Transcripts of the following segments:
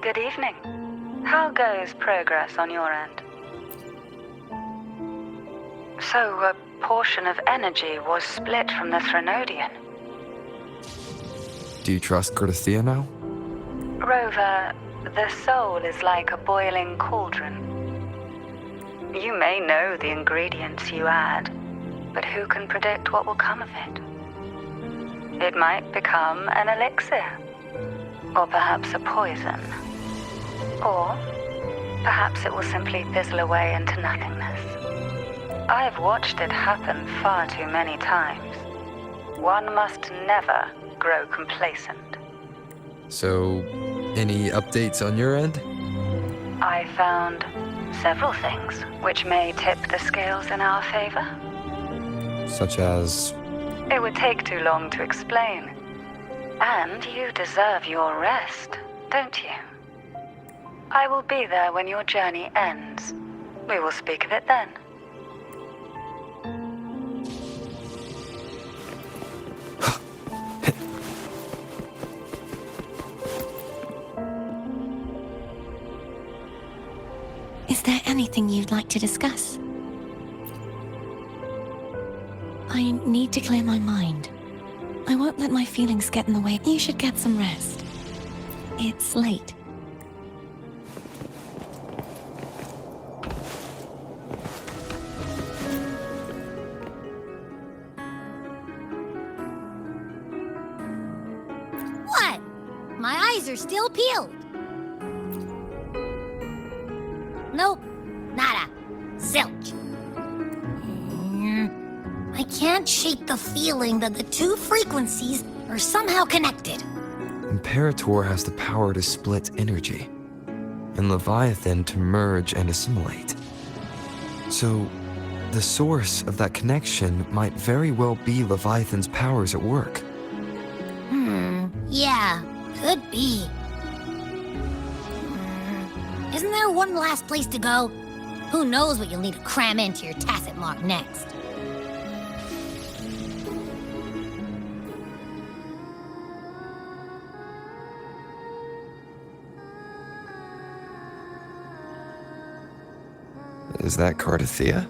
Good evening. How goes progress on your end? So, a portion of energy was split from the Threnodian. Do you trust Cordesia now? Rover, the soul is like a boiling cauldron. You may know the ingredients you add, but who can predict what will come of it? It might become an elixir, or perhaps a poison, or perhaps it will simply fizzle away into nothingness. I've watched it happen far too many times. One must never grow complacent. So, any updates on your end? I found several things which may tip the scales in our favor. Such as... It would take too long to explain. And you deserve your rest, don't you? I will be there when your journey ends. We will speak of it then. Is there anything you'd like to discuss? I need to clear my mind. I won't let my feelings get in the way. You should get some rest. It's late. What? My eyes are still peeled. Nope, nada. Zilch. I can't shake the feeling that the two frequencies are somehow connected. Imperator has the power to split energy, and Leviathan to merge and assimilate. So, the source of that connection might very well be Leviathan's powers at work. Yeah, could be. Isn't there one last place to go? Who knows what you'll need to cram into your tacit mark next? Is that Cardathea?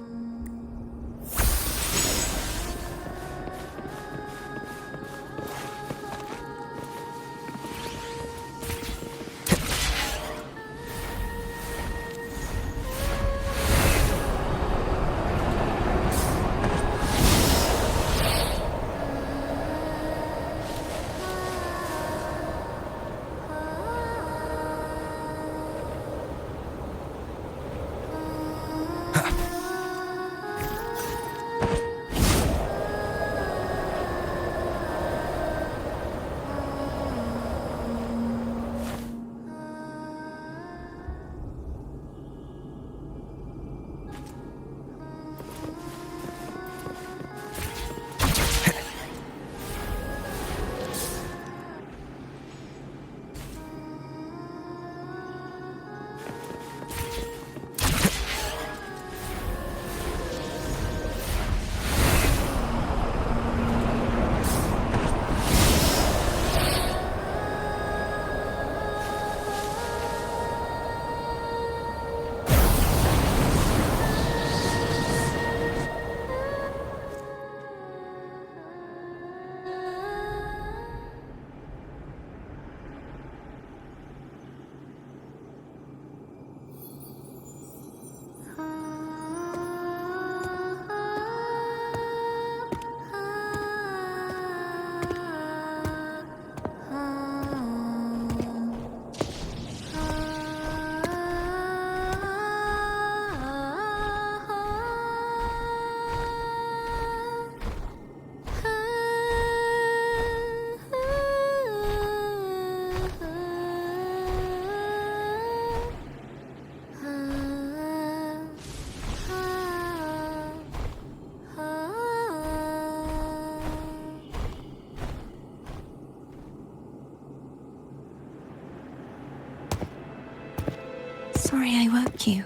Sorry I woke you.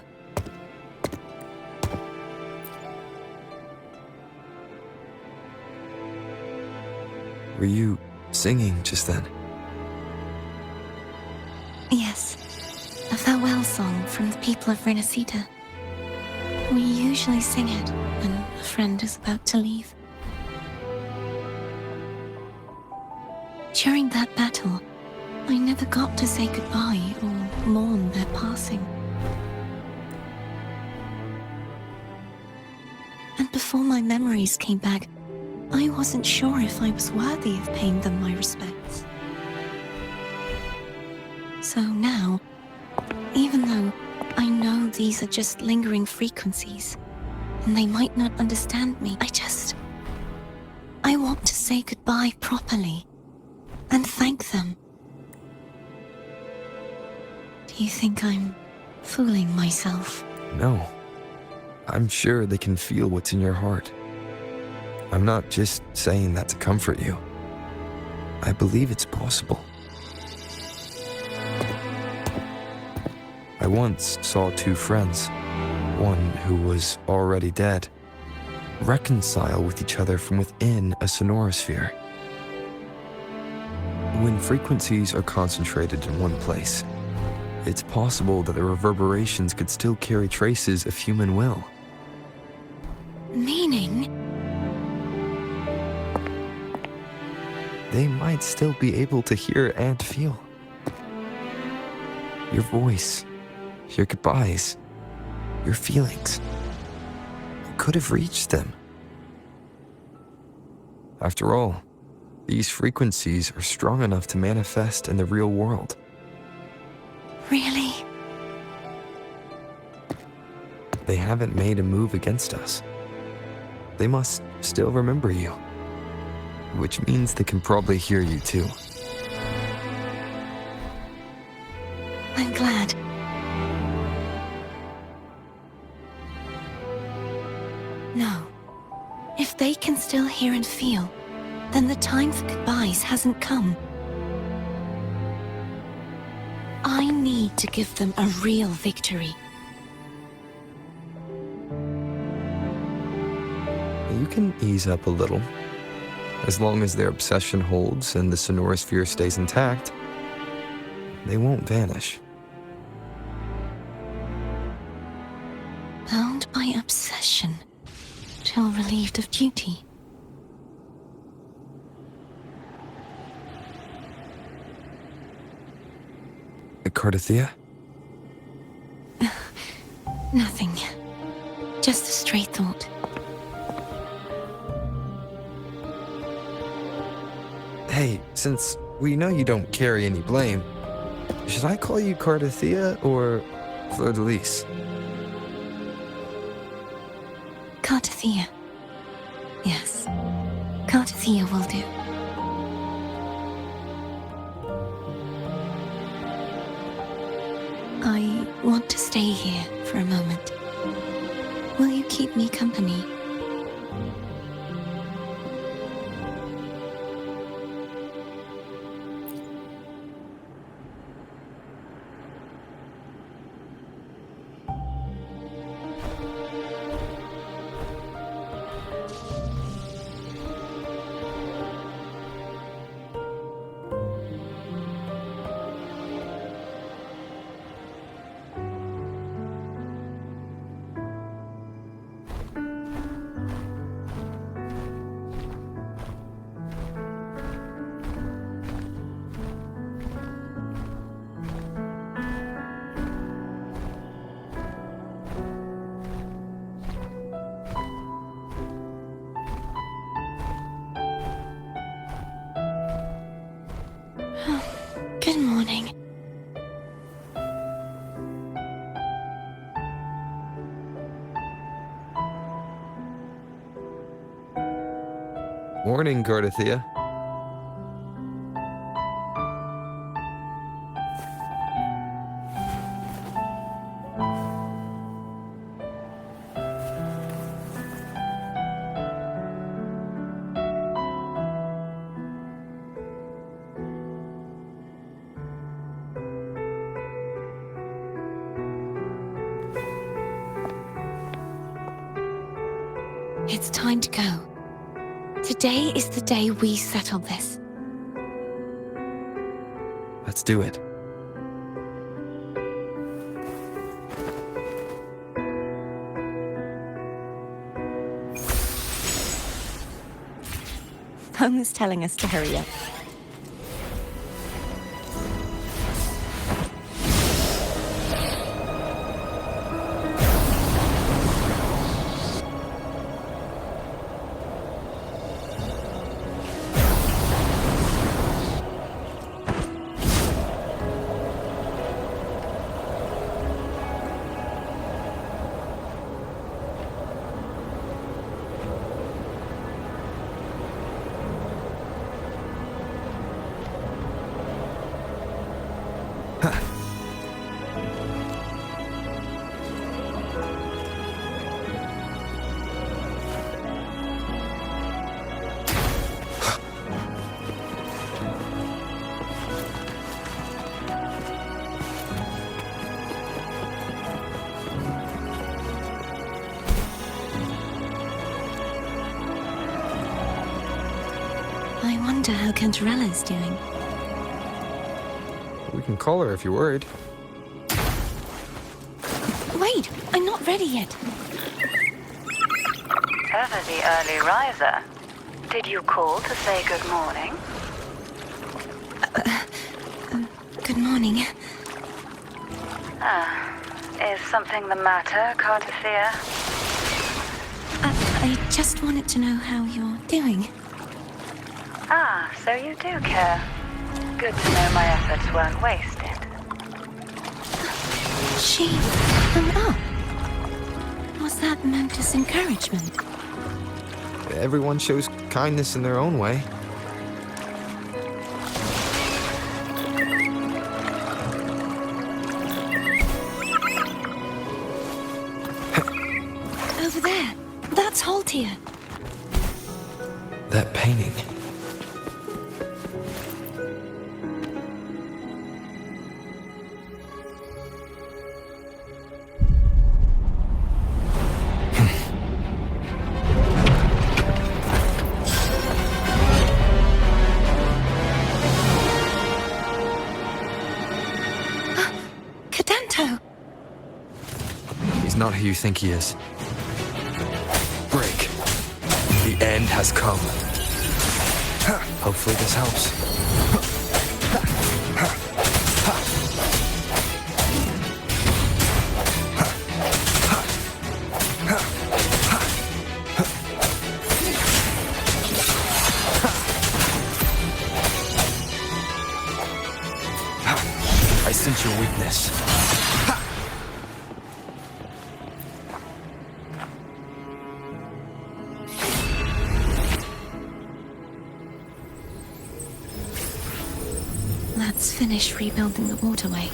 Were you singing just then? Yes. A farewell song from the people of Renacita. We usually sing it when a friend is about to leave. During that battle, I never got to say goodbye or mourn their passing. And before my memories came back, I wasn't sure if I was worthy of paying them my respects. So now, even though I know these are just lingering frequencies, and they might not understand me, I want to say goodbye properly, and thank them. Do you think I'm fooling myself? No. I'm sure they can feel what's in your heart. I'm not just saying that to comfort you. I believe it's possible. I once saw two friends, one who was already dead, reconcile with each other from within a sonorosphere. When frequencies are concentrated in one place, it's possible that the reverberations could still carry traces of human will. Meaning? They might still be able to hear and feel. Your voice, your goodbyes, your feelings. It could have reached them. After all, these frequencies are strong enough to manifest in the real world. Really? They haven't made a move against us. They must still remember you, which means they can probably hear you too. I'm glad. No. If they can still hear and feel, then the time for goodbyes hasn't come. I need to give them a real victory. You can ease up a little. As long as their obsession holds and the sonorosphere stays intact, they won't vanish. Bound by obsession, till relieved of duty. Cardathea? Nothing. Just a stray thought. Hey, since we know you don't carry any blame, should I call you Cardathea or Fleur de Lis? Cardathea. Yes. Cardathea will do. I want to stay here for a moment. Will you keep me company? Good morning. Morning, Cardathea. It's time to go. Today is the day we settle this. Let's do it. Home's telling us to hurry up. I wonder how Cantarella's doing. We can call her if you're worried. Wait, I'm not ready yet. Ever the early riser. Did you call to say good morning? Good morning. Is something the matter, Cartothea? I just wanted to know how you're doing. Ah, so you do care. Good to know my efforts weren't wasted. She hung up. Was that meant as encouragement? Everyone shows kindness in their own way. Over there. That's Haltia. That painting. Cadento! He's not who you think he is. Break. The end has come. Hopefully this helps. I sense your weakness. Let's finish rebuilding the waterway.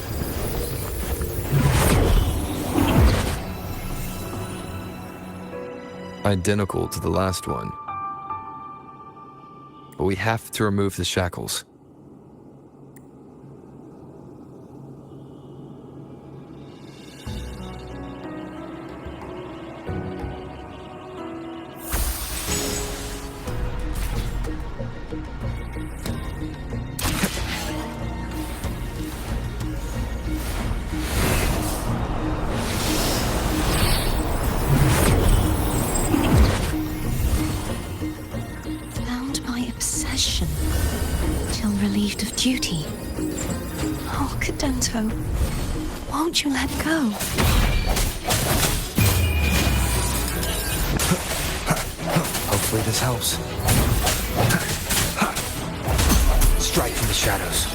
Identical to the last one. But we have to remove the shackles. Till relieved of duty. Oh, Cadento, won't you let go? Hopefully this helps. Strike from the shadows.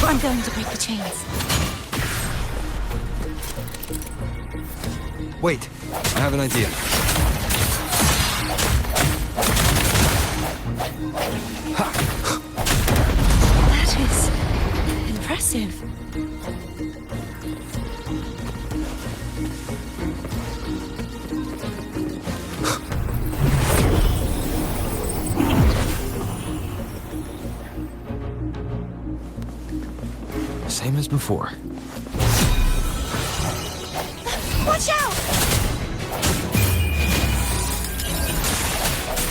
I'm going to break the chains. Wait, I have an idea. That is impressive. Same as before. Watch out!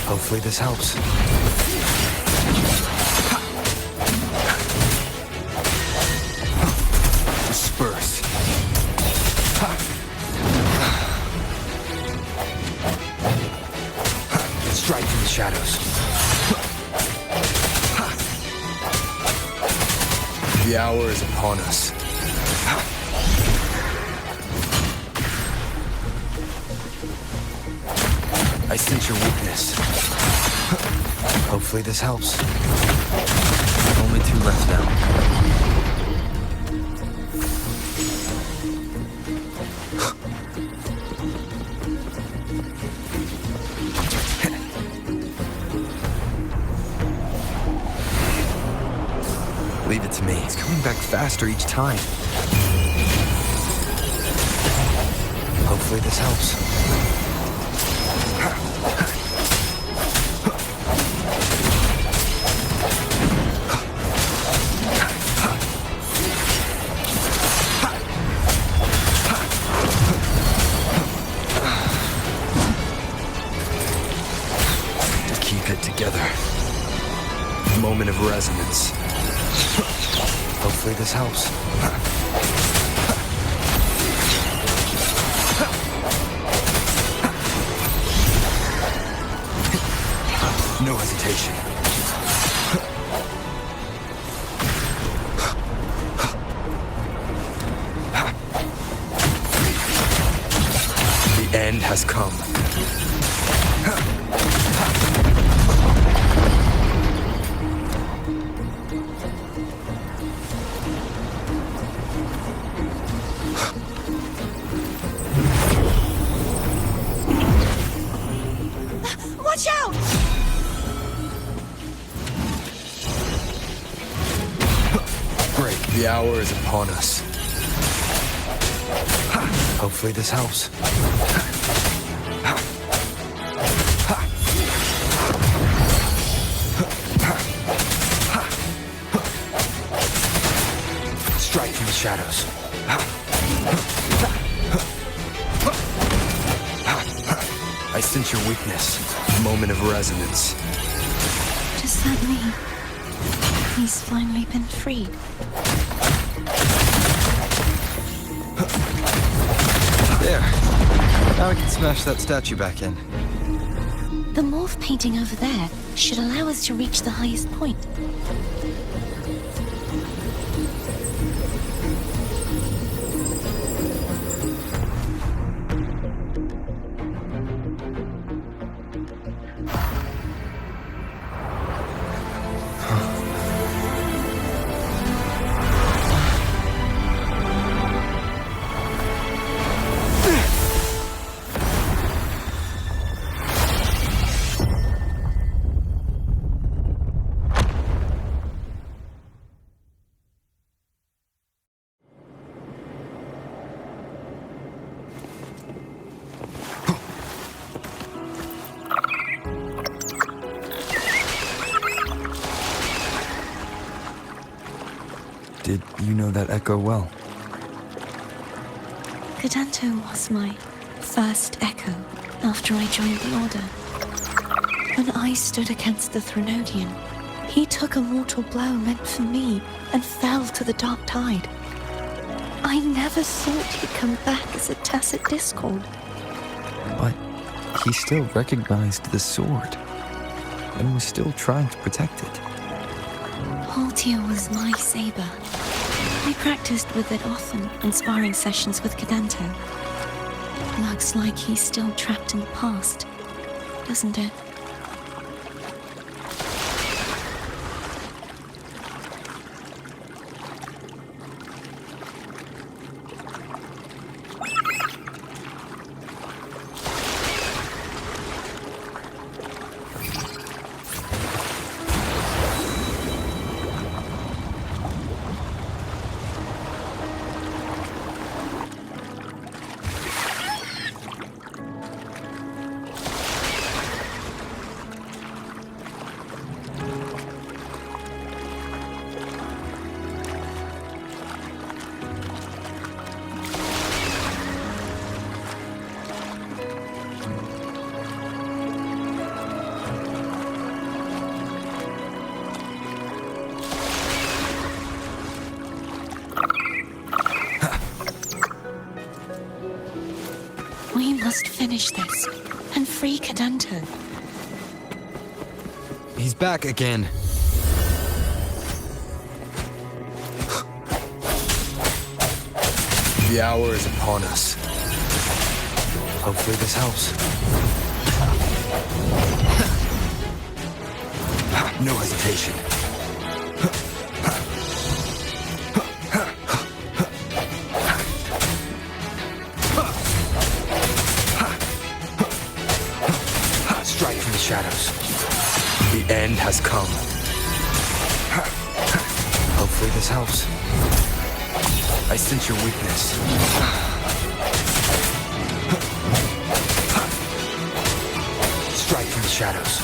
Hopefully this helps. The hour is upon us. I sense your weakness. Hopefully this helps. Only 2 left now. Leave it to me. It's coming back faster each time. Hopefully this helps. Keep it together. Moment of resonance. Hopefully this helps. No hesitation. The end has come. Watch out! Great, the hour is upon us. Hopefully this helps. Strike from the shadows. I sense your weakness. Moment of resonance. Does that mean he's finally been freed? There. Now we can smash that statue back in. The morph painting over there should allow us to reach the highest point. Did you know that echo well? Cadanto was my first echo after I joined the Order. When I stood against the Threnodian, he took a mortal blow meant for me and fell to the dark tide. I never thought he'd come back as a tacit discord. But he still recognized the sword and was still trying to protect it. Haltia was my saber. I practiced with it often in sparring sessions with Cadanto. Looks like he's still trapped in the past, doesn't it? We must finish this and free Cadanto. He's back again. The hour is upon us. Hopefully this helps. No hesitation. Strike from the shadows. The end has come. Hopefully this helps. I sense your weakness. Strike from the shadows.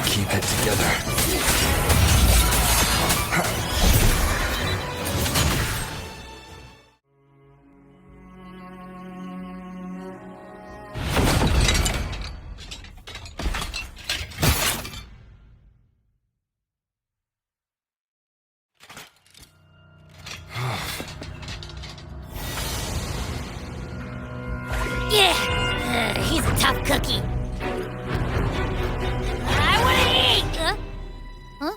Keep it together. Yeah, he's a tough cookie. I want to eat! Huh?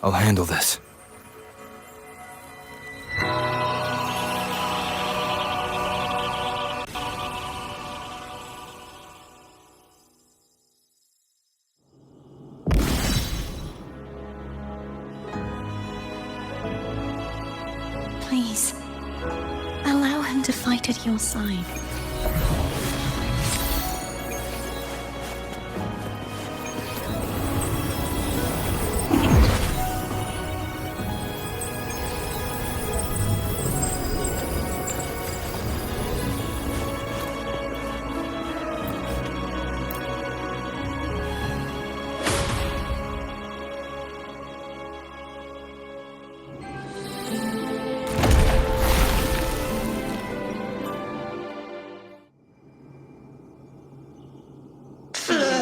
I'll handle this. Please, allow him to fight at your side.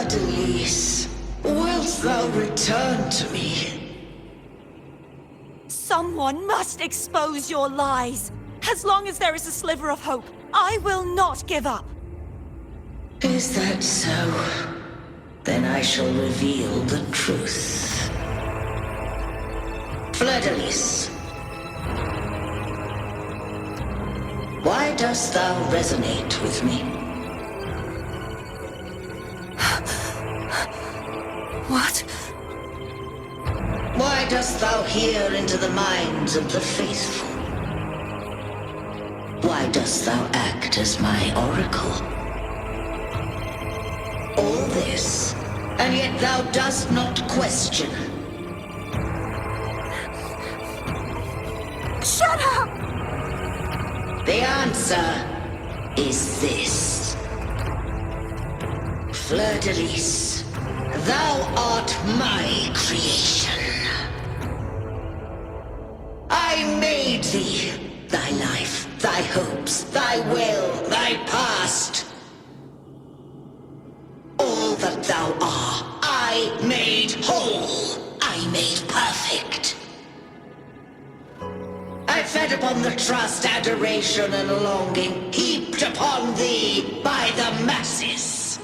Denise, wilt thou return to me? Someone must expose your lies. As long as there is a sliver of hope, I will not give up. Is that so? Then I shall reveal the truth. Fleur-de-Lis, why dost thou resonate with me? What? Why dost thou hear into the minds of the faithful? Why dost thou act as my oracle? All this, and yet thou dost not question. Shut up! The answer is this. Fleur-de-Lis, thou art my creation. I made thee, thy life, thy hopes, thy will, thy past. All that thou art, I made whole, I made perfect. I fed upon the trust, adoration, and longing heaped upon thee by the masses.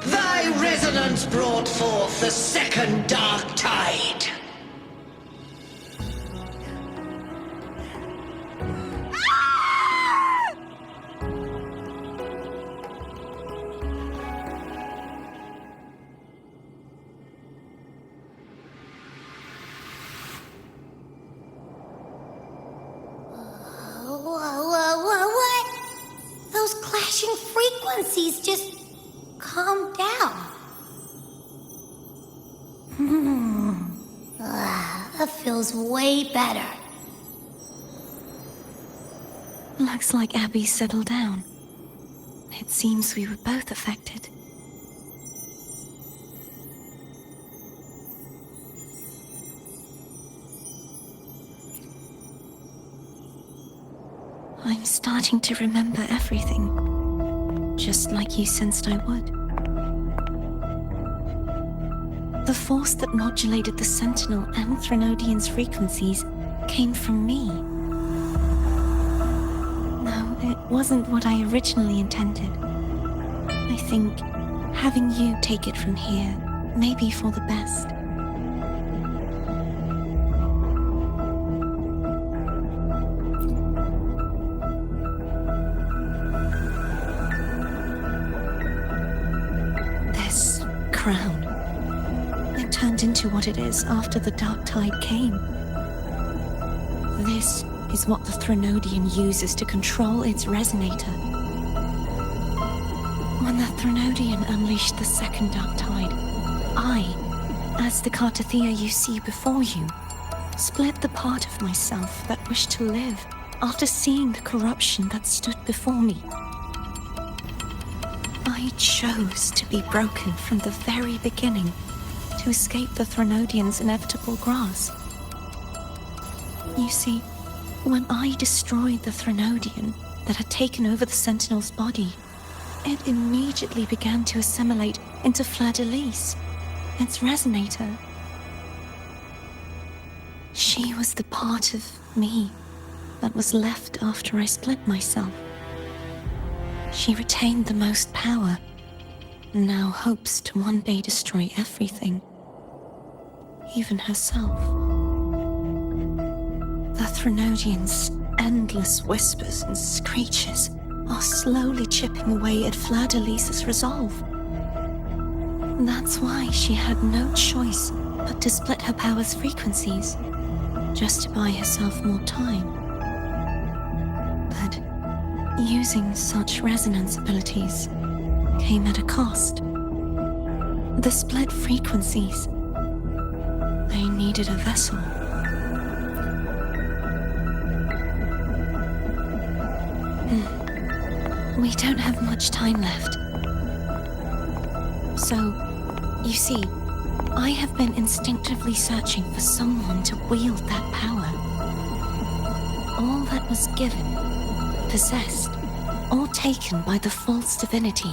Thy resonance brought forth the second dark tide. What? Those clashing frequencies just calm down. That feels way better. Looks like Abby settled down. It seems we were both affected. I'm starting to remember everything. just like you sensed I would. The force that modulated the Sentinel and Threnodian's frequencies came from me. No, it wasn't what I originally intended. I think having you take it from here may be for the best. This crown, it turned into what it is after the Dark Tide came. This is what the Threnodian uses to control its resonator. When the Threnodian unleashed the second Dark Tide, I, as the Cartothea you see before you, split the part of myself that wished to live after seeing the corruption that stood before me. I chose to be broken from the very beginning to escape the Threnodian's inevitable grasp. You see, when I destroyed the Threnodian that had taken over the Sentinel's body, it immediately began to assimilate into Fleur-de-Lis, its resonator. She was the part of me that was left after I split myself. She retained the most power, and now hopes to one day destroy everything, even herself. The Threnodian's endless whispers and screeches are slowly chipping away at Fleur-de-Lis's resolve. That's why she had no choice but to split her power's frequencies, just to buy herself more time. But using such resonance abilities came at a cost. The split frequencies. They needed a vessel. We don't have much time left. So, you see, I have been instinctively searching for someone to wield that power. All that was given, possessed, or taken by the false divinity,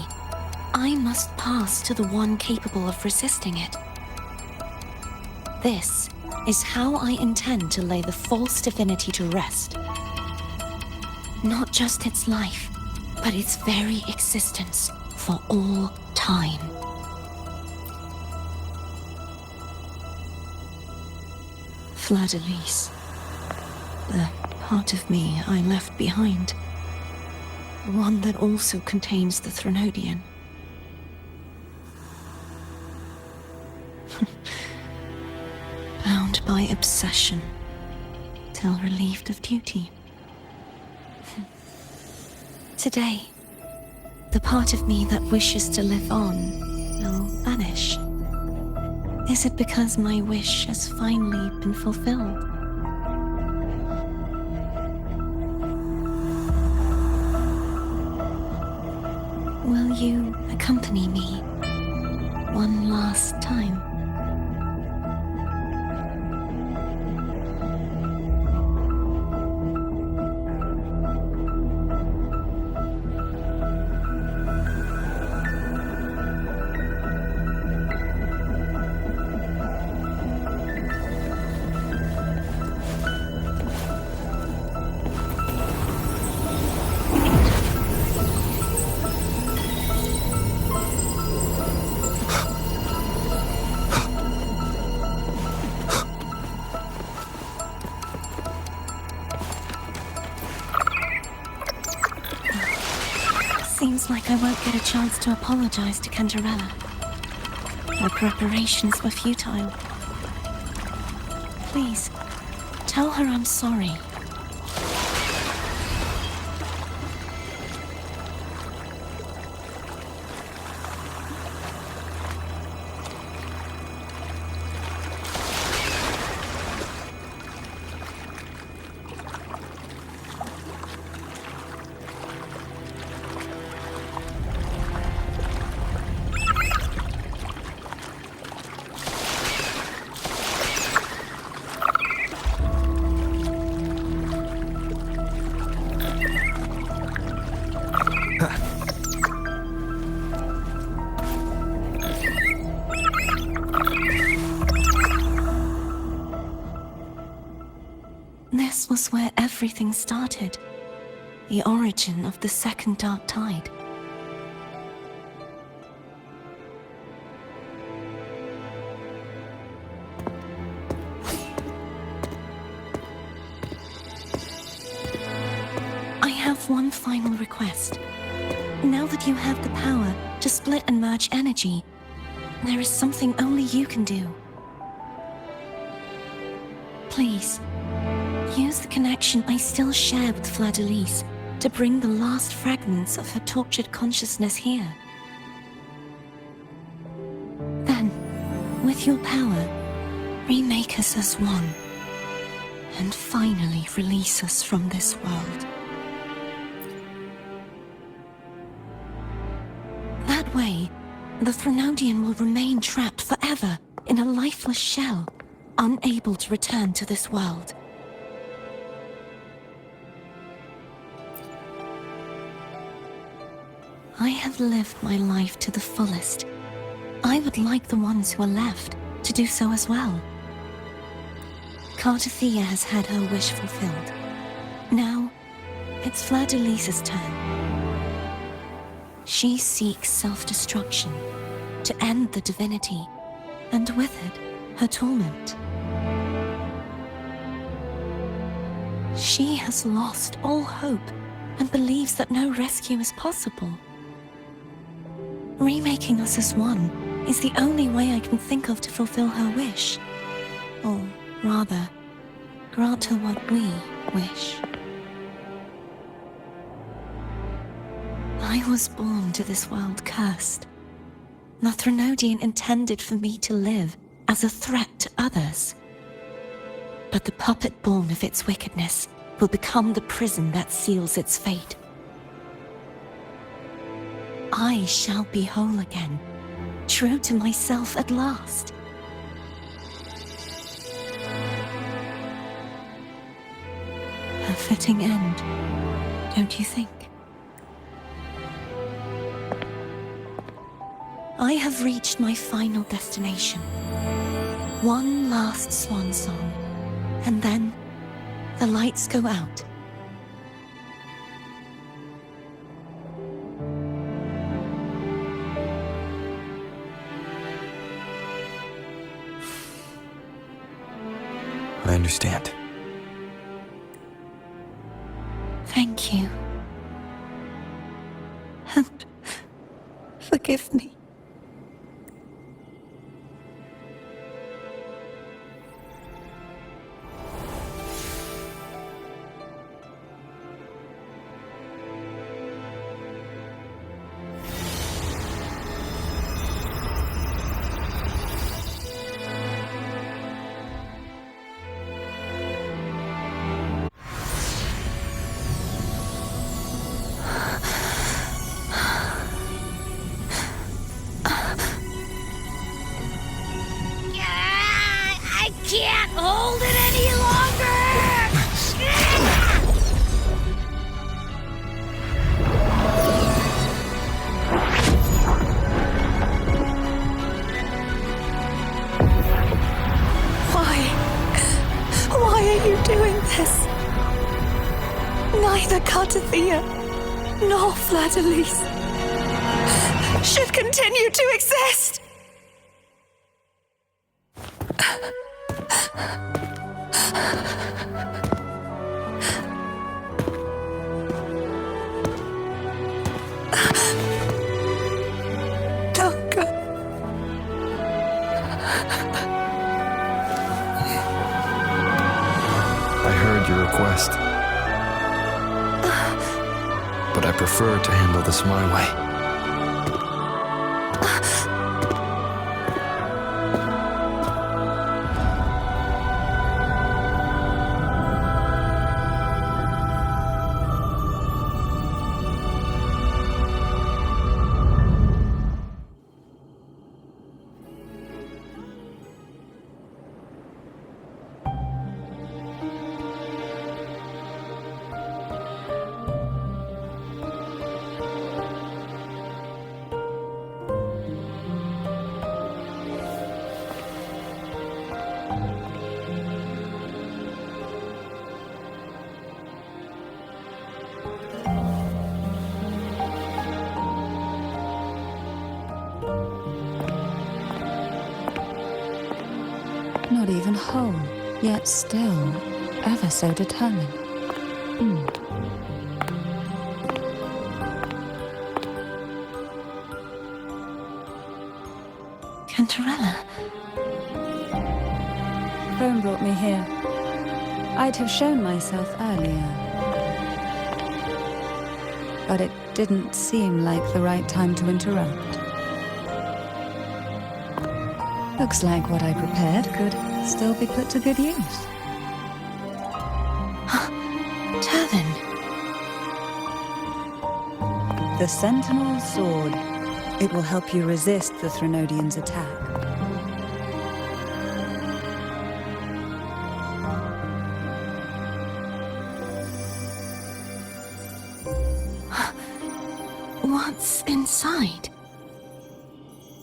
I must pass to the one capable of resisting it. This is how I intend to lay the false divinity to rest. Not just its life, but its very existence for all time. Fleur-de-Lis, the part of me I left behind, the one that also contains the Threnodian. Bound by obsession, till relieved of duty. Today, the part of me that wishes to live on will vanish. Is it because my wish has finally been fulfilled? Will you accompany me one last time? Seems like I won't get a chance to apologize to Cantarella. My preparations were futile. Please, tell her I'm sorry. was where everything started. The origin of the second dark tide. I have one final request. Now that you have the power to split and merge energy, there is something only you can do. Please, use the connection I still share with Fleur-de-Lis to bring the last fragments of her tortured consciousness here. Then, with your power, remake us as one, and finally release us from this world. That way, the Threnodian will remain trapped forever in a lifeless shell, unable to return to this world. I have lived my life to the fullest. I would like the ones who are left to do so as well. Cartathea has had her wish fulfilled. Now, it's Fleur-de-Lis's turn. She seeks self-destruction to end the divinity, and with it, her torment. She has lost all hope and believes that no rescue is possible. Remaking us as one is the only way I can think of to fulfill her wish. Or rather, grant her what we wish. I was born to this world cursed. The Threnodian intended for me to live as a threat to others. But the puppet born of its wickedness will become the prison that seals its fate. I shall be whole again, true to myself at last. A fitting end, don't you think? I have reached my final destination. One last swan song, and then the lights go out. I understand. Thank you. And forgive me. I can't hold it any longer! Why are you doing this? Neither Cartathea nor Fleur-de-Lis should continue to exist! Don't go. I heard your request. But I prefer to handle this my way. Not even whole, yet still ever so determined. Cantarella. Phone brought me here. I'd have shown myself earlier. But it didn't seem like the right time to interrupt. Looks like what I prepared could still be put to good use. Turvin. The Sentinel's sword. It will help you resist the Threnodian's attack. What's inside?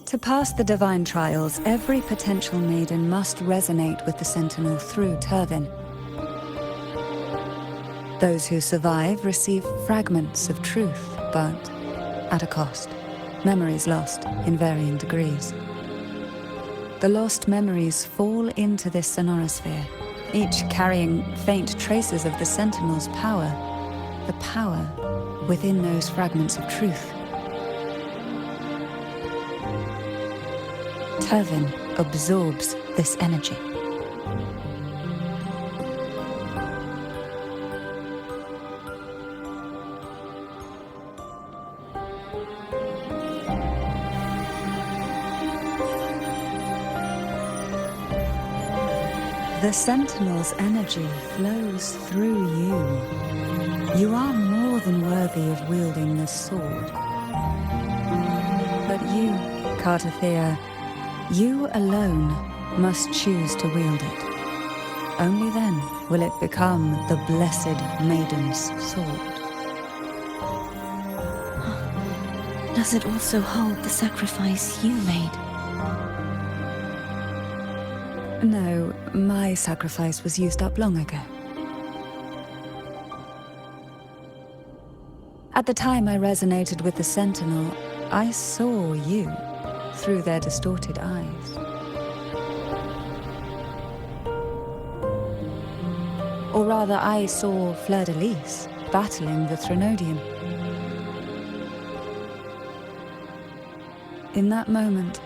To pass the divine trials, every potential maiden must resonate with the Sentinel through Turvin. Those who survive receive fragments of truth, but at a cost. Memories lost in varying degrees. The lost memories fall into this sonorosphere, each carrying faint traces of the Sentinel's power, the power within those fragments of truth. Turvin absorbs this energy. The Sentinel's energy flows through you. You are more than worthy of wielding this sword. But you, Cartathea, you alone must choose to wield it. Only then will it become the Blessed Maiden's sword. Does it also hold the sacrifice you made? No, my sacrifice was used up long ago. At the time I resonated with the Sentinel, I saw you through their distorted eyes. Or rather, I saw Fleur-de-Lis battling the Threnodian. In that moment,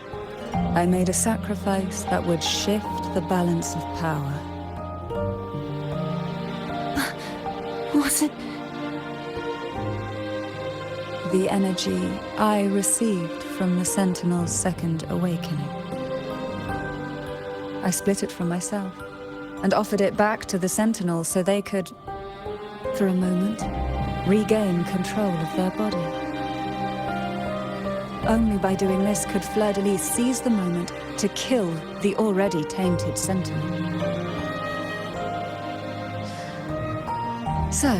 I made a sacrifice that would shift the balance of power. Was it? The energy I received from the Sentinel's second awakening. I split it from myself and offered it back to the Sentinel so they could, for a moment, regain control of their body. Only by doing this could Fleur-de-Lis seize the moment to kill the already tainted Sentinel. So,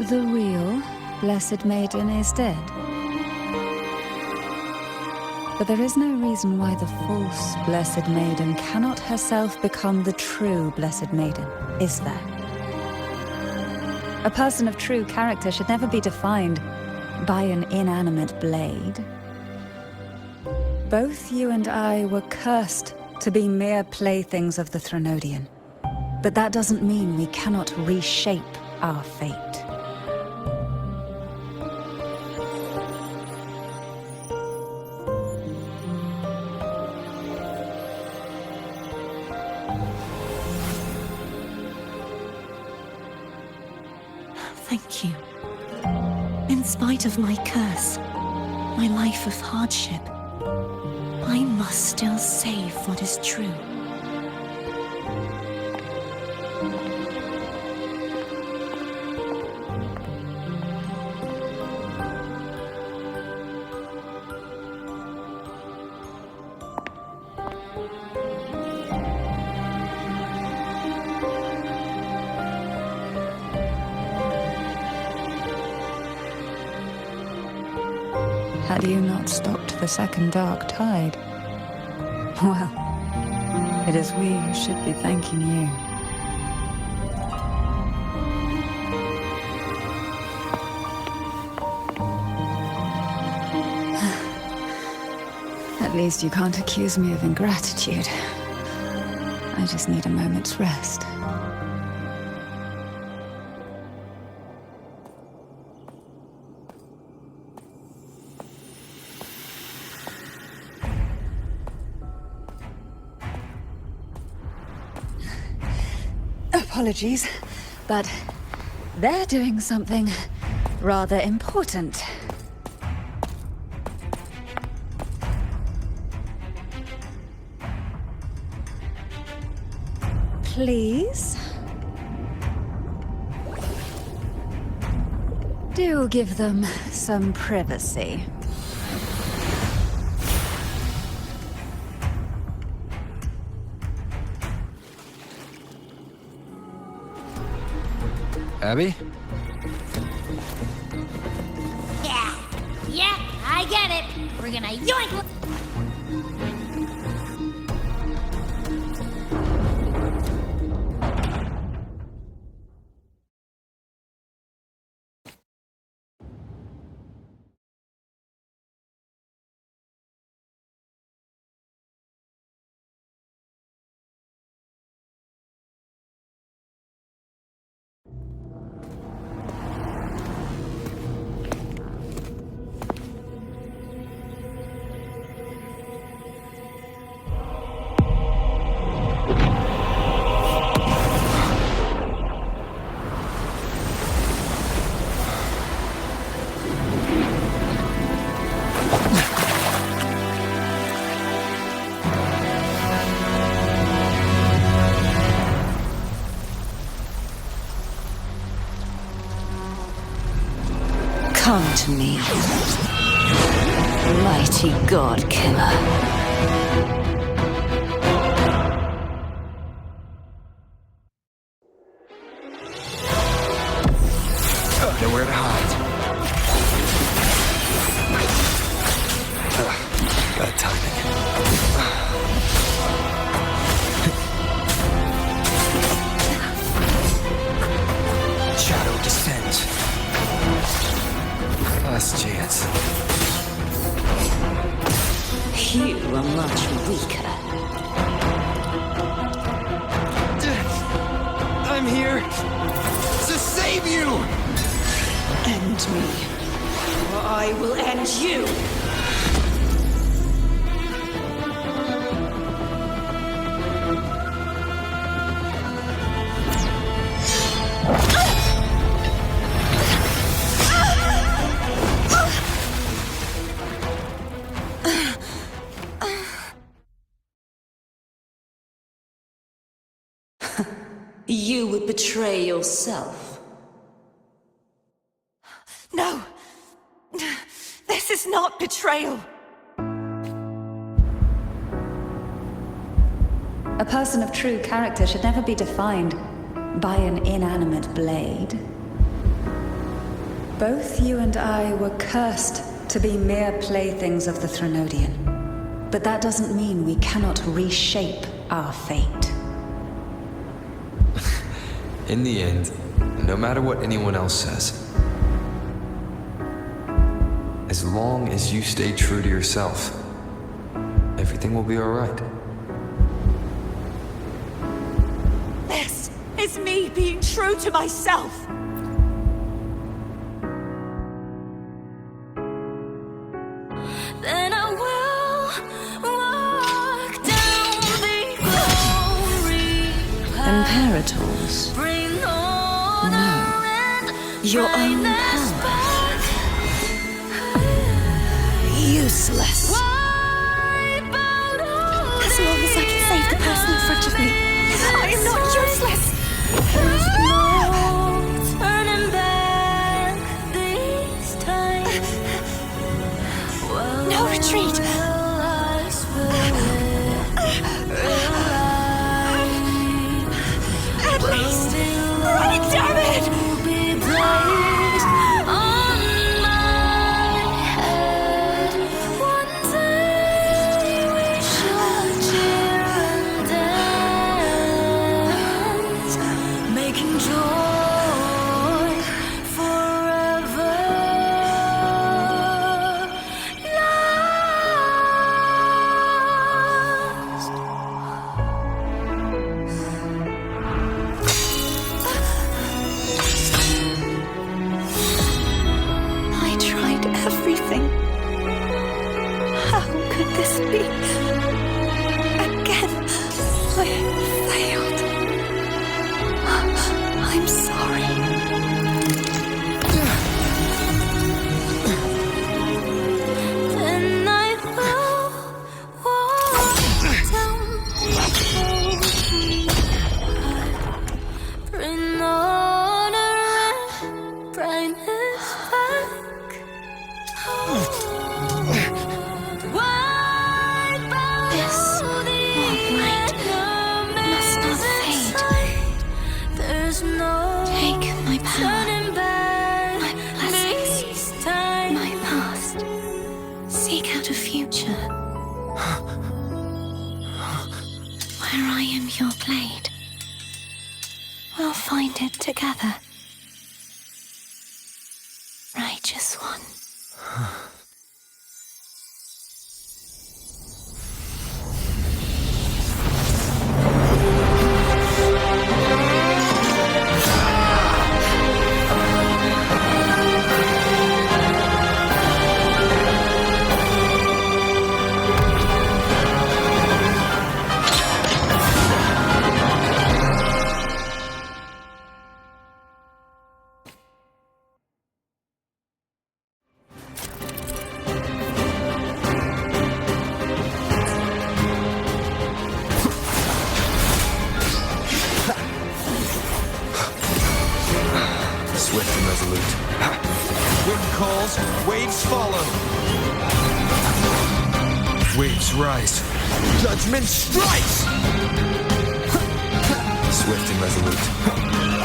the real Blessed Maiden is dead. But there is no reason why the false Blessed Maiden cannot herself become the true Blessed Maiden, is there? A person of true character should never be defined by an inanimate blade. Both you and I were cursed to be mere playthings of the Threnodian. But that doesn't mean we cannot reshape our fate. Thank you. In spite of my curse, my life of hardship, I must still save what is true. Had you not stopped the second dark tide? Well, it is we who should be thanking you. At least you can't accuse me of ingratitude. I just need a moment's rest. Apologies, but they're doing something rather important. Please? Do give them some privacy. Abby? Yeah, I get it. We're gonna yoink. Come to me, mighty god killer. Nowhere to hide. Bad timing. Shadow descends. Last chance. You are much weaker. I'm here to save you! End me, or I will end you. You would betray yourself. No! This is not betrayal! A person of true character should never be defined by an inanimate blade. Both you and I were cursed to be mere playthings of the Threnodian. But that doesn't mean we cannot reshape our fate. In the end, no matter what anyone else says, as long as you stay true to yourself, everything will be alright. This is me being true to myself! Then I will walk down the glory path. Imperators. Bring honor and Your own brightness power. back. Useless. Wipe out all As long as I can save the person in front of me, I am not useless! There's no turning back this time. Well, No retreat! realize At least, run it, damn it! will be placed on my head. One day we shall cheer and dance, make Again, I failed. I'm sorry. Then I will walk down the road. Bring order and brightness back. This warm light must not fade. Take my power, my blessings, my past. Seek out a future where I am your blade. We'll find it together. Righteous one. Swift and resolute. Wind calls, waves follow. Waves rise. Judgment strikes! Swift and resolute.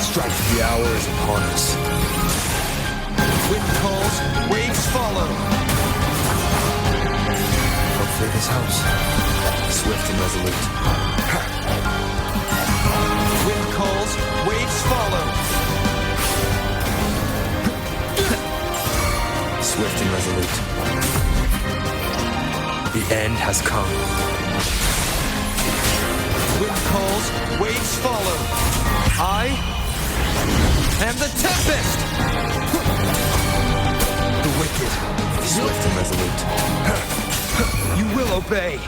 Strike, the hour is upon us. Wind calls, waves follow. Hopefully this helps. Swift and resolute. Wind calls, waves follow. Swift and resolute. The end has come. Wind calls, waves follow. I am the Tempest! The wicked. Swift and resolute. You will obey.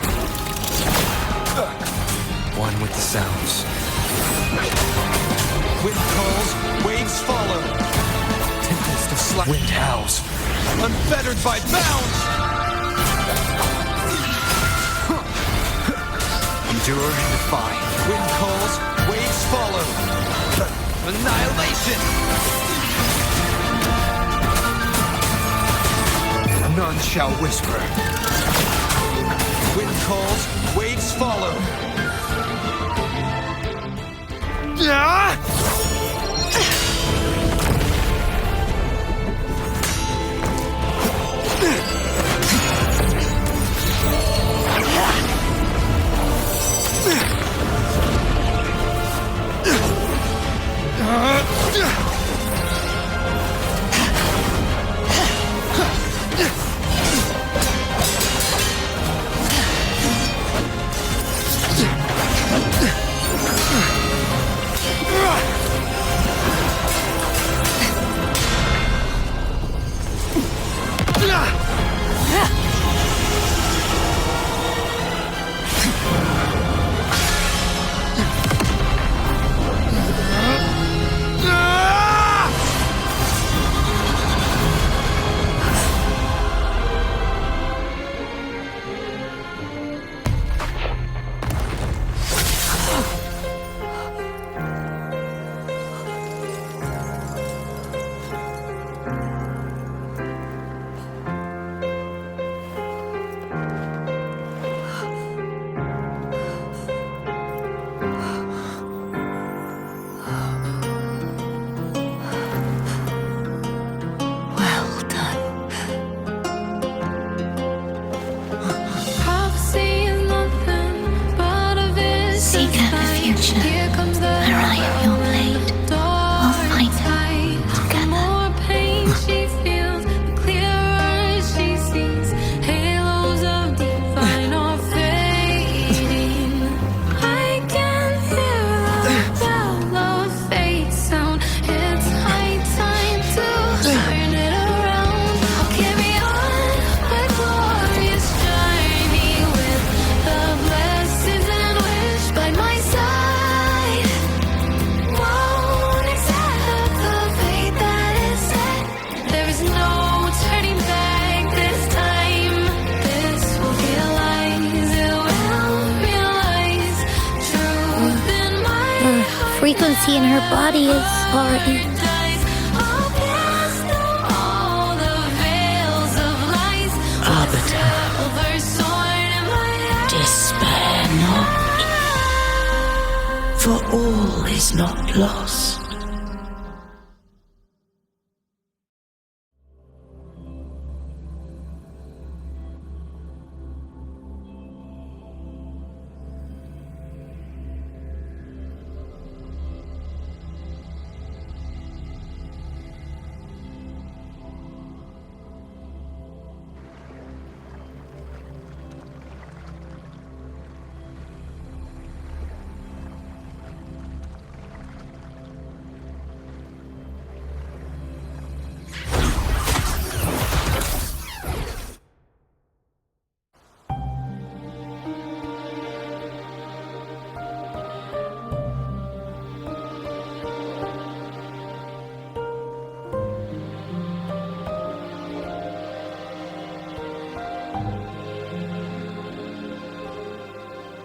One with the sounds. Wind calls, waves follow. Tempest of slack. Wind howls. Unfettered by bounds! Endure and defy. Wind calls, waves follow. Annihilation! None shall whisper. Wind calls, waves follow. frequency in her body is already... Arbiter, despair not, for all is not lost.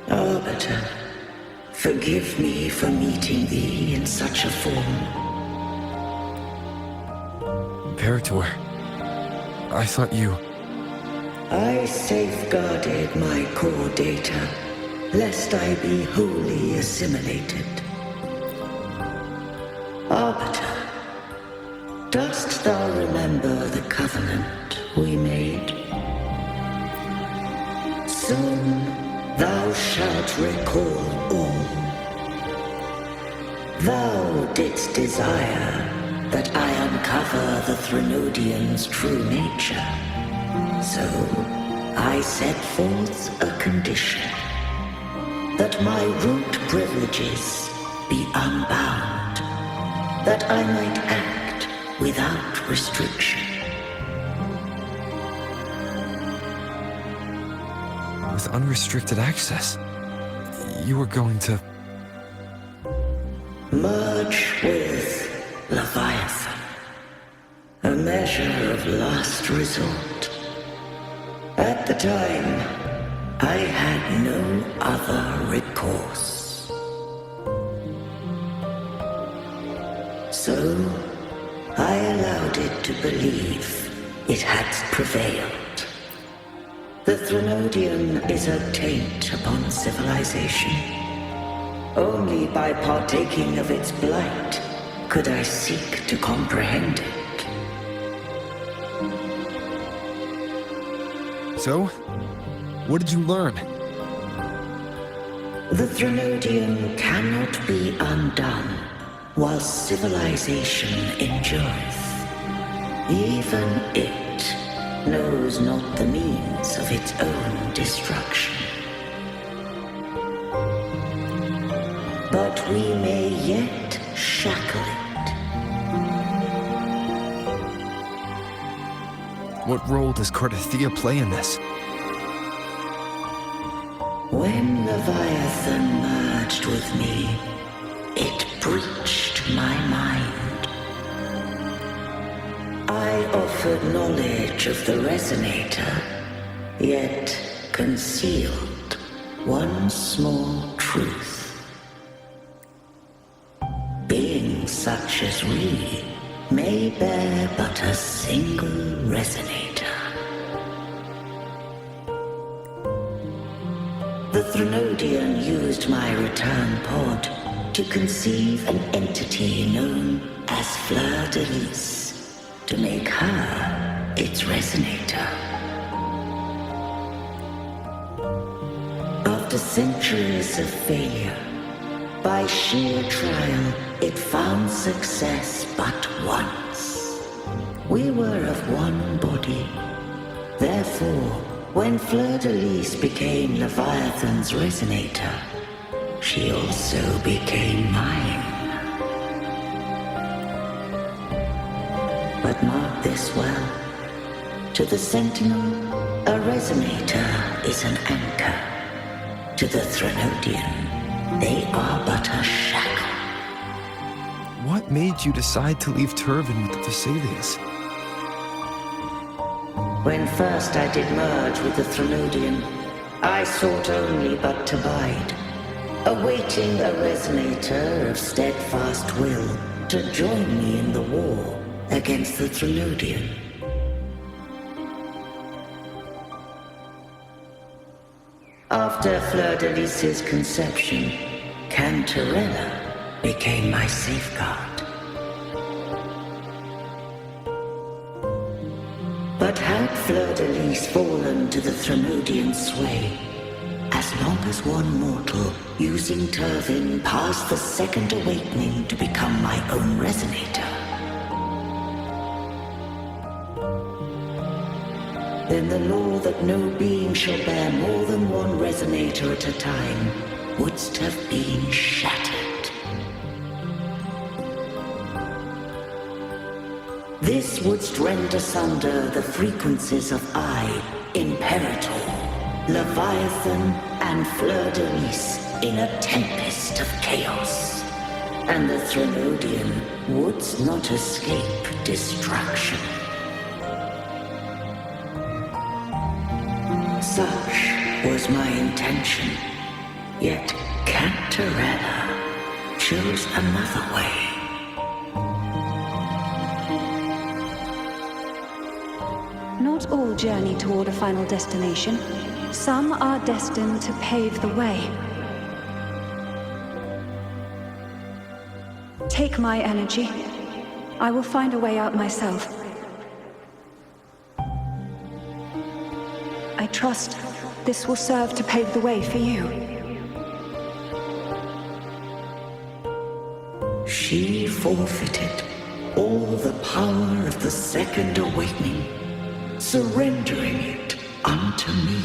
Arbiter, forgive me for meeting thee in such a form. Imperator, I thought you... I safeguarded my core data, lest I be wholly assimilated. Arbiter, dost thou remember the covenant we made? Soon thou shalt recall all. Thou didst desire that I uncover the Threnodian's true nature. So I set forth a condition, that my root privileges be unbound, that I might act without restriction. With unrestricted access, you were going to... Merge with Leviathan, a measure of last resort. At the time, I had no other recourse. So, I allowed it to believe it had prevailed. The Threnodian is a taint upon civilization. Only by partaking of its blight could I seek to comprehend it. So, what did you learn? The Threnodian cannot be undone while civilization endureth. Even it knows not the means of its own destruction. But we may yet shackle it. What role does Cardathia play in this? When Leviathan merged with me, it breached my mind. I offered knowledge of the Resonator, yet concealed one small truth. Beings such as we may bear but a single Resonator. The Threnodian used my return pod to conceive an entity known as Fleur-de-Lis, to make her its Resonator. After centuries of failure, by sheer trial, it found success but once. We were of one body. Therefore, when Fleur-de-Lis became Leviathan's Resonator, she also became mine. But mark this well. To the Sentinel, a Resonator is an anchor. To the Threnodian, they are but a shackle. What made you decide to leave Turvan with the Thessalians? When first I did merge with the Threnodian, I sought only but to bide. awaiting a resonator of steadfast will to join me in the war against the Threnodian. After Fleur-de-Lis's conception, Cantarella became my safeguard. But had Fleur-de-Lis fallen to the Threnodian sway, as long as one mortal using Turvin passed the second awakening to become my own resonator, then the law that no being shall bear more than one resonator at a time wouldst have been shattered. This wouldst rend asunder the frequencies of I, Imperator, Leviathan, and Fleur-de-Lis in a tempest of chaos, and the Threnodian wouldst not escape destruction. Such was my intention, yet Cantarella chose another way. Not all journey toward a final destination. Some are destined to pave the way. Take my energy. I will find a way out myself. I trust this will serve to pave the way for you. She forfeited all the power of the second awakening, surrendering it unto me.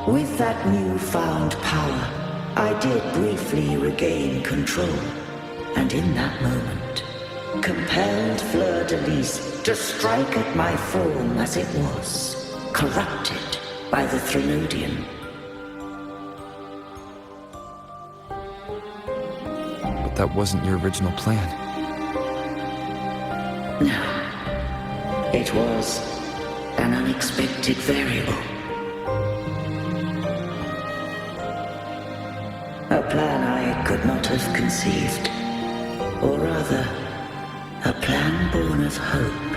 With that newfound power, I did briefly regain control, and in that moment, compelled Fleur-de-Lis to strike at my form as it was, corrupted by the Threnodian. But that wasn't your original plan. No, it was an unexpected variable. A plan I could not have conceived, or rather, a plan born of hope.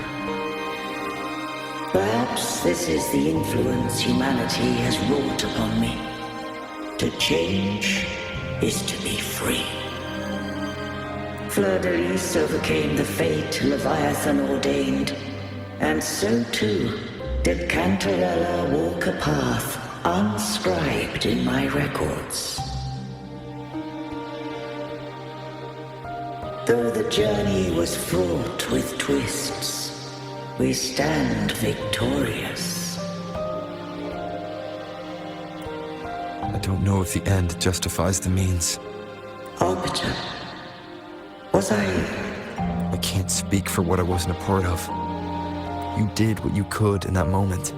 Perhaps this is the influence humanity has wrought upon me. To change is to be free. Fleur-de-Lis overcame the fate Leviathan ordained, and so too did Cantarella walk a path unscribed in my records. Though the journey was fraught with twists, we stand victorious. I don't know if the end justifies the means. Arbiter, was I can't speak for what I wasn't a part of. You did what you could in that moment.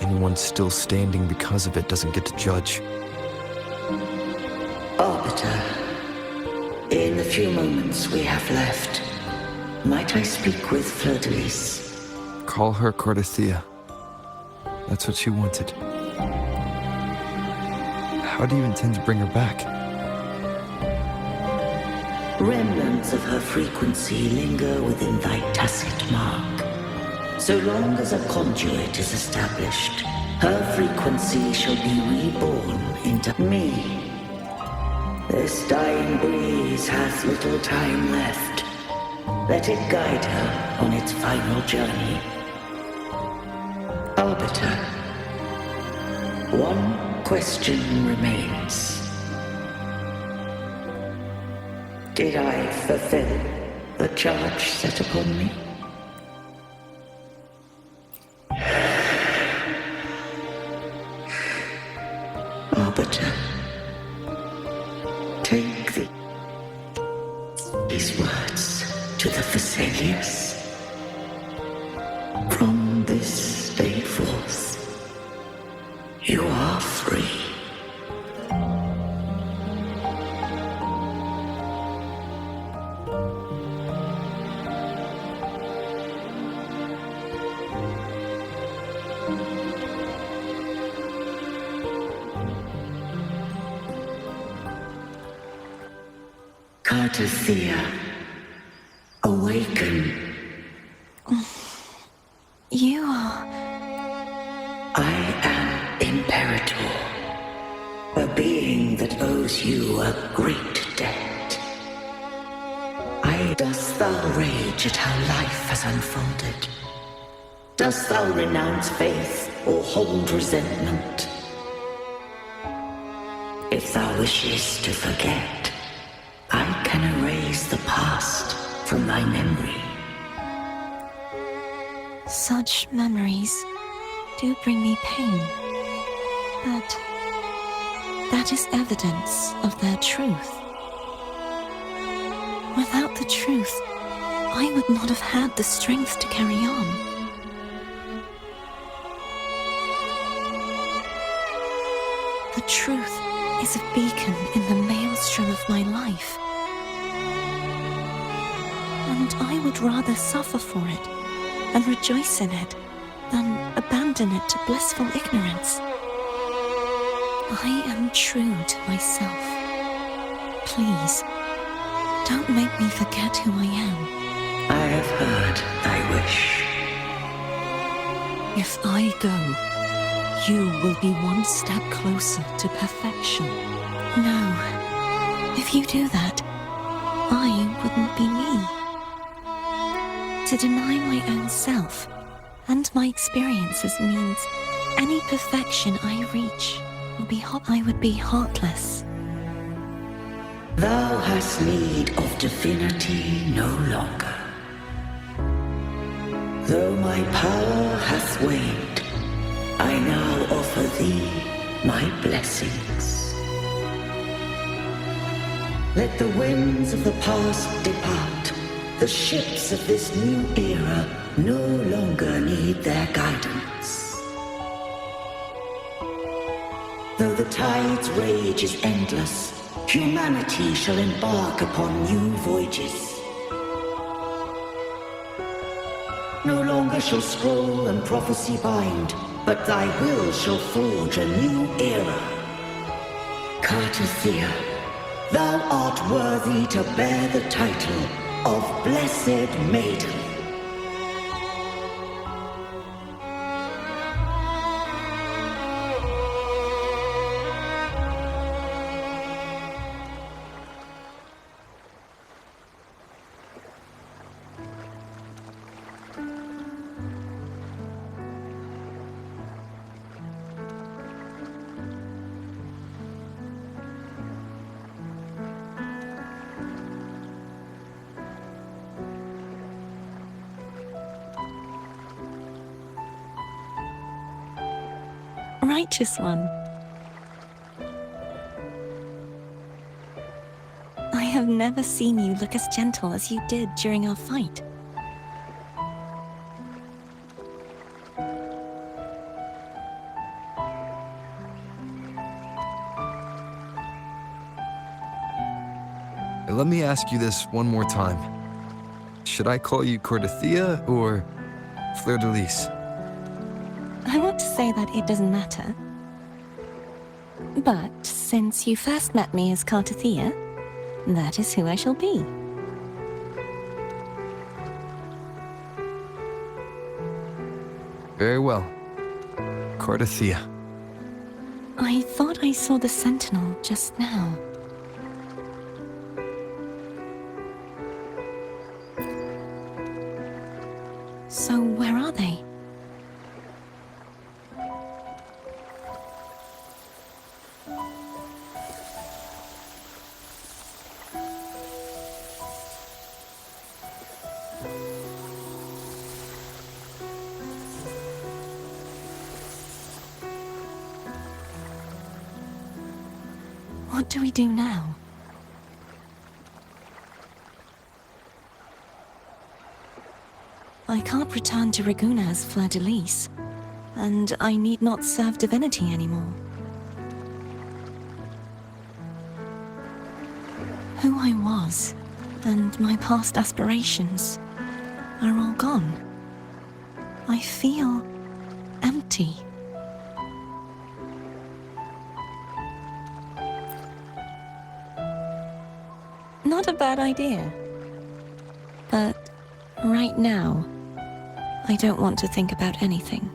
Anyone still standing because of it doesn't get to judge. Arbiter, in the few moments we have left, might I speak with Fleur-de-Lis? Call her Cardathea. That's what she wanted. How do you intend to bring her back? Remnants of her frequency linger within thy tacit mark. So long as a conduit is established, her frequency shall be reborn into me. This dying breeze has little time left. Let it guide her on its final journey. Arbiter, one question remains. Did I fulfill the charge set upon me? Arbiter, take these words to the Vesalius. From this day forth, you are free. Cartothea, awaken. You are... I am Imperator, a being that owes you a great debt. Dost thou rage at how life has unfolded? Dost thou renounce faith or hold resentment? If thou wishes to forget, I can erase the past from thy memory. Such memories do bring me pain, but that is evidence of their truth. Without the truth, I would not have had the strength to carry on. The truth is a beacon in the maelstrom of my life, and I would rather suffer for it and rejoice in it than abandon it to blissful ignorance. I am true to myself. Please, don't make me forget who I am. I have heard thy wish. If I go, you will be one step closer to perfection. No, if you do that, I wouldn't be me. To deny my own self and my experiences means any perfection I reach will be I would be heartless. Thou hast need of divinity no longer. Though my power hath waned, I now offer thee my blessings. Let the winds of the past depart. The ships of this new era no longer need their guidance. Though the tide's rage is endless, humanity shall embark upon new voyages. No longer shall scroll and prophecy bind, but thy will shall forge a new era. Cartothea, thou art worthy to bear the title of Blessed Maiden. Righteous one. I have never seen you look as gentle as you did during our fight. Let me ask you this one more time. Should I call you Cartothea or Fleur-de-Lis? I want to say that it doesn't matter. But since you first met me as Cartothea, that is who I shall be. Very well. Cartothea. I thought I saw the sentinel just now. So where are they? What do we do now? I can't return to Raguna as Fleur-de-Lis, and I need not serve divinity anymore. Who I was, and my past aspirations, are all gone. I feel empty. Not a bad idea. But right now, I don't want to think about anything.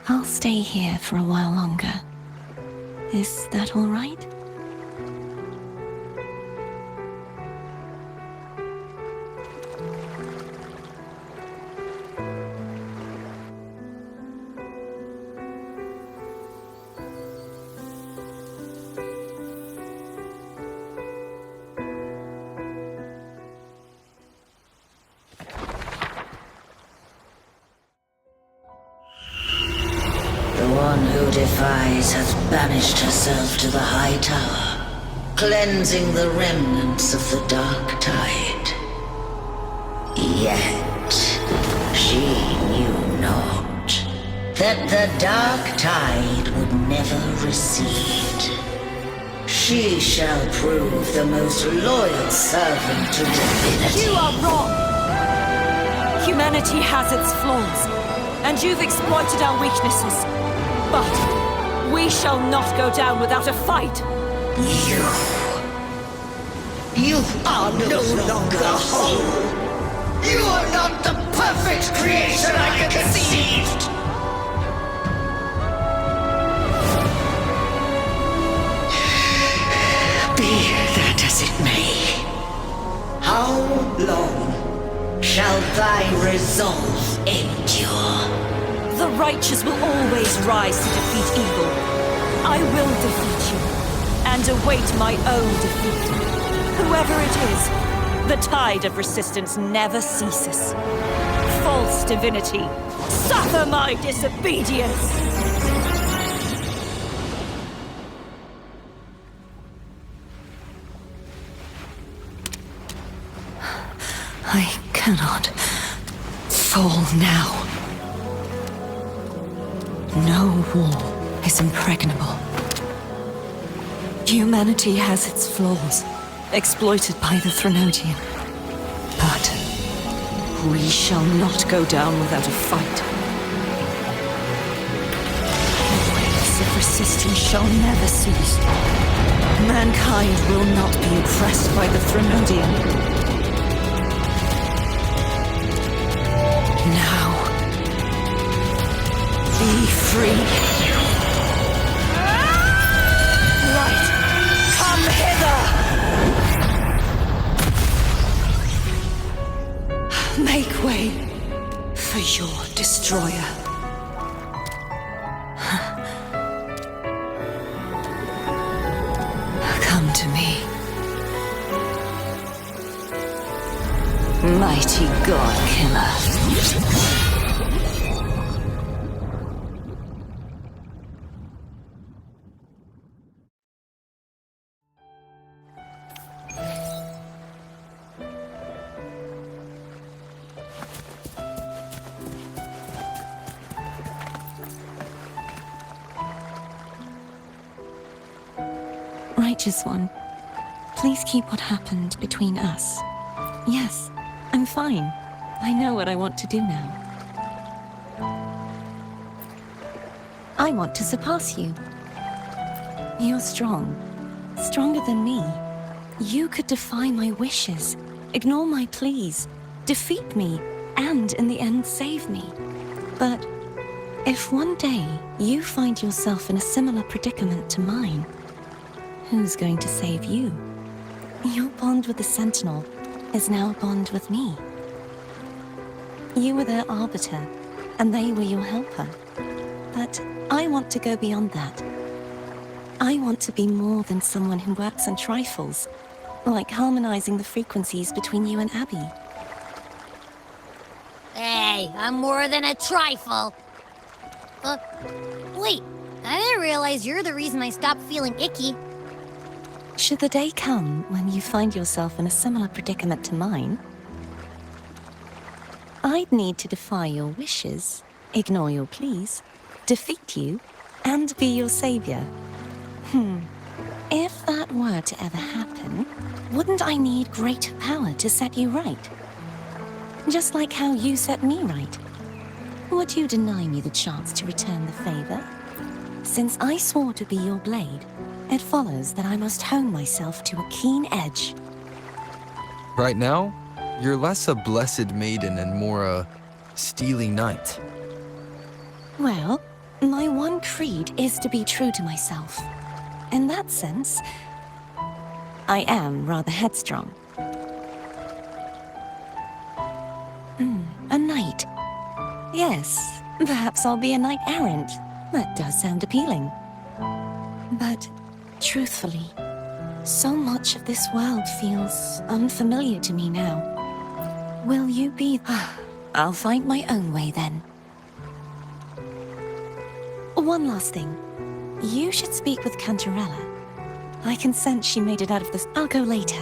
I'll stay here for a while longer. Is that all right? Who defies has banished herself to the high tower, cleansing the remnants of the dark tide. Yet, she knew not that the dark tide would never recede. She shall prove the most loyal servant to divinity. You are wrong! Humanity has its flaws, and you've exploited our weaknesses. But we shall not go down without a fight. You are no longer whole. You are not the perfect creation I conceived. Be that as it may, how long shall thy resolve endure? The righteous will always rise to defeat evil. I will defeat you, and await my own defeat. Whoever it is, the tide of resistance never ceases. False divinity, suffer my disobedience! I cannot fall now. No wall is impregnable. Humanity has its flaws, exploited by the Threnodian. But we shall not go down without a fight. The waves of resistance shall never cease. Mankind will not be oppressed by the Threnodian. Now, be free. Light, come hither! Make way for your destroyer. Come to me. Mighty God Killer. Righteous One, please keep what happened between us. Yes, I'm fine. I know what I want to do now. I want to surpass you. You're strong. Stronger than me. You could defy my wishes, ignore my pleas, defeat me, and in the end save me. But if one day you find yourself in a similar predicament to mine, who's going to save you? Your bond with the Sentinel is now a bond with me. You were their arbiter, and they were your helper. But I want to go beyond that. I want to be more than someone who works on trifles, like harmonizing the frequencies between you and Abby. Hey, I'm more than a trifle. Wait, I didn't realize you're the reason I stopped feeling icky. Should the day come when you find yourself in a similar predicament to mine, I'd need to defy your wishes, ignore your pleas, defeat you, and be your savior. If that were to ever happen, wouldn't I need greater power to set you right? Just like how you set me right. Would you deny me the chance to return the favor? Since I swore to be your blade, it follows that I must hone myself to a keen edge. Right now, you're less a blessed maiden and more a steely knight. Well, my one creed is to be true to myself. In that sense, I am rather headstrong. A knight. Yes, perhaps I'll be a knight errant. That does sound appealing. But, truthfully, so much of this world feels unfamiliar to me now. Will you be... I'll find my own way then. One last thing. You should speak with Cantarella. I can sense she made it out of this. I'll go later.